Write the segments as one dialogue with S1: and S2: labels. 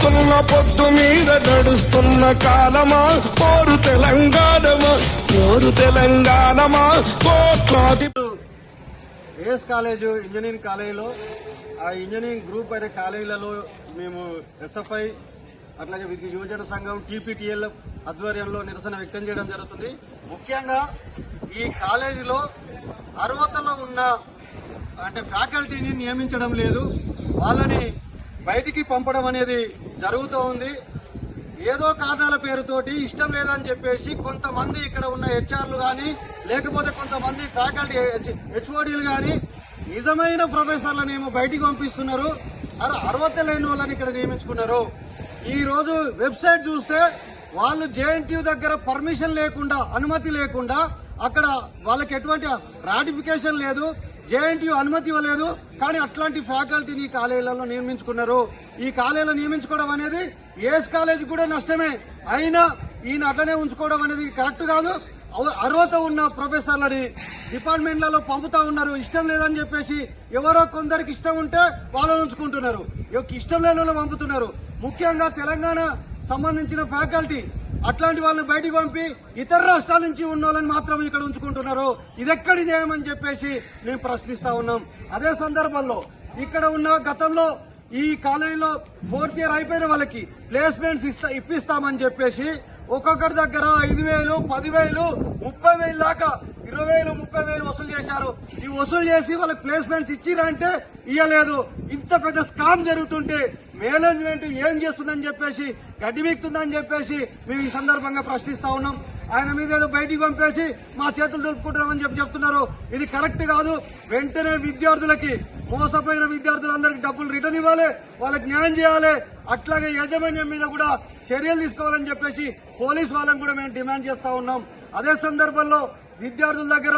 S1: పొడుస్తున్న పొద్దు మీద నడుస్తున్న కాలమా పోరు తెలంగాణమా కోట్లాది
S2: ఏఎస్ కాలేజ్ ఇంజనీరింగ్ కాలేజీలో ఆ ఇంజనీరింగ్ గ్రూప్ అనే కాలేజీలలో మేము ఎస్ఎఫ్ఐ అట్లాగే యువజన సంఘం టీపీటీఎల్ ఆధ్వర్యంలో నిరసన వ్యక్తం చేయడం జరుగుతుంది. ముఖ్యంగా ఈ కాలేజీలో అర్హతలో ఉన్న ఫ్యాకల్టీని నియమించడం లేదు, వాళ్ళని బయటికి పంపడం అనేది జరుగుతూ ఉంది. ఏదో కారణాల పేరుతోటి ఇష్టం లేదని చెప్పేసి కొంతమంది ఇక్కడ ఉన్న హెచ్ఆర్లు గాని లేకపోతే కొంతమంది ఫ్యాకల్టీ హెచ్ఓడీలు గాని నిజమైన ప్రొఫెసర్లను ఏమో బయటికి పంపిస్తున్నారు, అర్హత లేని వాళ్ళని ఇక్కడ నియమించుకున్నారు. ఈ రోజు వెబ్సైట్ చూస్తే వాళ్ళు జేఎన్టీయూ దగ్గర పర్మిషన్ లేకుండా, అనుమతి లేకుండా అక్కడ వాళ్ళకి ఎటువంటి రాటిఫికేషన్ లేదు, జేఎన్టీయూ అనుమతి ఇవ్వలేదు, కానీ అట్లాంటి ఫ్యాకల్టీని ఈ కాలేజీలలో నియమించుకున్నారు. ఈ కాలేజీలో నియమించుకోవడం అనేది ఏఎస్ కాలేజీ కూడా నష్టమే. అయినా ఈయన అట్లనే ఉంచుకోవడం అనేది కరెక్ట్ కాదు. అర్హత ఉన్న ప్రొఫెసర్లని డిపార్ట్మెంట్లలో పంపుతా ఉన్నారు. ఇష్టం లేదని చెప్పేసి ఎవరో కొందరికి ఇష్టం ఉంటే వాళ్ళని ఉంచుకుంటున్నారు, ఇష్టం లేని వాళ్ళు పంపుతున్నారు. ముఖ్యంగా తెలంగాణ సంబంధించిన ఫ్యాకల్టీ అట్లాంటి వాళ్ళని బయటికి పంపి ఇతర రాష్ట్రాల నుంచి ఉన్న వాళ్ళని మాత్రం ఇక్కడ ఉంచుకుంటున్నారు. ఇదెక్కడి న్యాయం అని చెప్పేసి మేము ప్రశ్నిస్తా ఉన్నాం. అదే సందర్భంలో ఇక్కడ ఉన్న గతంలో ఈ కాలేజీలో 4th ఇయర్ అయిపోయిన వాళ్ళకి ప్లేస్మెంట్స్ ఇప్పిస్తామని చెప్పేసి ఒక్కొక్కరి దగ్గర 5,000, 10,000, 30,000 దాకా 20,000, 30,000 వసూలు చేశారు. ఈ వసూలు చేసి వాళ్ళకి ప్లేస్మెంట్స్ ఇచ్చిరంటే ఇయ్యలేదు. ఇంత పెద్ద స్కామ్ జరుగుతుంటే మేనేజ్మెంట్ ఏం చేస్తుందని చెప్పేసి, గడ్డిమీక్తుందని చెప్పేసి మేము ఈ సందర్భంగా ప్రశ్నిస్తా ఉన్నాం. ఆయన మీద ఏదో బయటికి పంపేసి మా చేతులు దులుపుకుంటున్నామని చెప్తున్నారు. ఇది కరెక్ట్ కాదు. వెంటనే విద్యార్థులకి, మోసపోయిన విద్యార్థులందరికీ డబ్బులు రిటర్న్ ఇవ్వాలి, వాళ్ళకి న్యాయం చేయాలి. అట్లాగే యాజమాన్యం మీద కూడా చర్యలు తీసుకోవాలని చెప్పేసి పోలీసు వాళ్ళని కూడా మేము డిమాండ్ చేస్తా ఉన్నాం. అదే సందర్భంలో విద్యార్థుల దగ్గర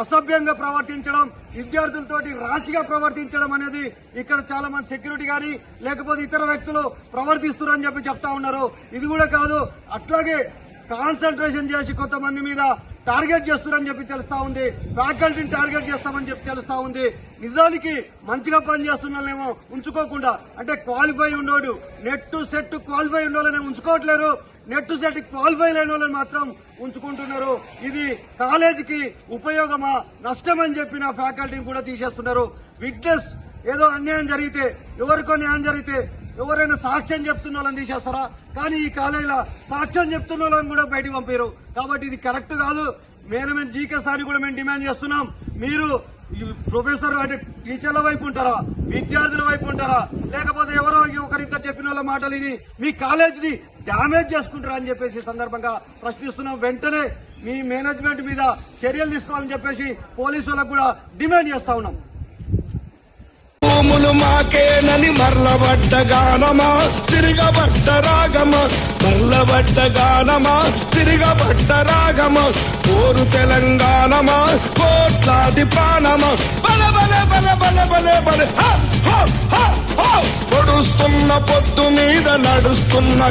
S2: అసభ్యంగా ప్రవర్తించడం, విద్యార్థులతోటి రాశిగా ప్రవర్తించడం అనేది ఇక్కడ చాలా మంది సెక్యూరిటీ గాని లేకపోతే ఇతర వ్యక్తులు ప్రవర్తిస్తున్నారని చెప్పి చెప్తా ఉన్నారు. ఇది కూడా కాదు. అట్లాగే కాన్సన్ట్రేషన్ చేసి కొంతమంది మీద టార్గెట్ చేస్తున్నారని చెప్పి తెలుస్తా ఉంది. ఫ్యాకల్టీని టార్గెట్ చేస్తామని చెప్పి తెలుస్తా ఉంది. నిజానికి మంచిగా పనిచేస్తున్న వాళ్ళేమో ఉంచుకోకుండా, క్వాలిఫై ఉన్నోడు, నెట్ సెట్ క్వాలిఫై ఉన్న వాళ్ళని ఉంచుకోవట్లేరు, నెట్ సెట్ క్వాలిఫై లేని వాళ్ళని మాత్రం ఉంచుకుంటున్నారు. ఇది కాలేజీకి ఉపయోగమా నష్టమని చెప్పిన ఫ్యాకల్టీని కూడా తీసేస్తున్నారు. విట్నెస్ ఏదో అన్యాయం జరిగితే, ఎవరికో న్యాయం జరిగితే ఎవరైనా సాక్ష్యం చెప్తున్న వాళ్ళని తీసేస్తారా? కానీ ఈ కాలేజీలో సాక్ష్యం చెప్తున్న వాళ్ళని కూడా బయటకు పంపారు. కాబట్టి ఇది కరెక్ట్ కాదు. మేనేజ్మెంట్ జీకే సార్ని కూడా మేము డిమాండ్ చేస్తున్నాం. మీరు ప్రొఫెసర్ టీచర్ల వైపు ఉంటారా, విద్యార్థుల వైపు ఉంటారా, లేకపోతే ఎవరో ఒకరిద్దరు చెప్పిన వాళ్ళ మాటలు విని మీ కాలేజీని డ్యామేజ్ చేసుకుంటారా అని చెప్పేసి సందర్భంగా ప్రశ్నిస్తున్నాం. వెంటనే మీ మేనేజ్మెంట్ మీద చర్యలు తీసుకోవాలని చెప్పేసి పోలీసు వాళ్ళకు కూడా డిమాండ్ చేస్తా ఉన్నాం.
S1: భూములు మాకేనని మరలబడ్డ గానమా తిరగబడ్డ రాగమా, మరలబడ్డ గానమా తిరగబడ్డ రాగమా, కోరు తెలంగాణమా కోట్లాది ప్రాణమా, బల బల బల బల బల బల పొడుస్తున్న పొద్దు మీద నడుస్తున్న